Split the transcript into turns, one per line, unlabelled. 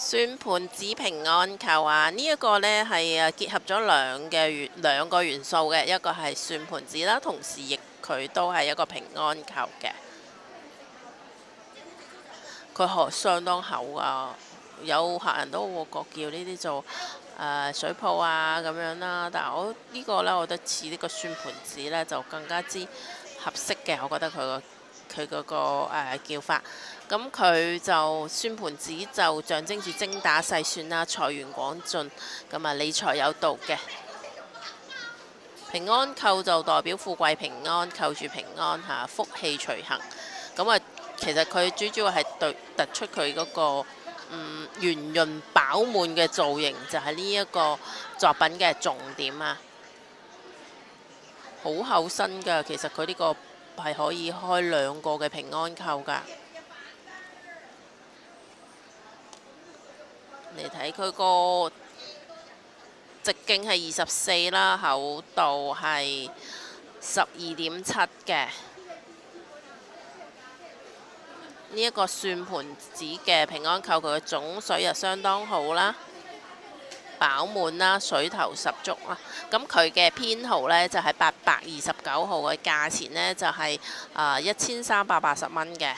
算盤子平安扣啊，呢一個呢係結合咗兩個元素嘅，一個係算盤子啦，同時亦佢都係一個平安扣嘅。佢殼相當厚啊，有客人都會叫呢啲做水泡啊咁樣啦。但係我呢個呢，我覺得似呢個算盤子呢，就更加之合適嘅。我覺得佢嗰個叫法。咁佢就算盤子就象徵住精打細算啦，財源廣進，咁啊理財有道嘅。平安扣就代表富貴平安，扣住平安嚇，福氣隨行。咁啊，其實佢主要係突出佢嗰個圓潤飽滿嘅造型，就係呢一個作品嘅重點啊！好厚身㗎，其實佢呢個係可以開兩個嘅平安扣㗎。嚟睇佢個直徑係24啦，厚度係12.7嘅。呢一個算盤子嘅平安扣，佢嘅種水又相當好啦，飽滿啦，水頭十足啦。咁佢嘅編號呢，就係829號嘅價錢呢，就係1380蚊嘅。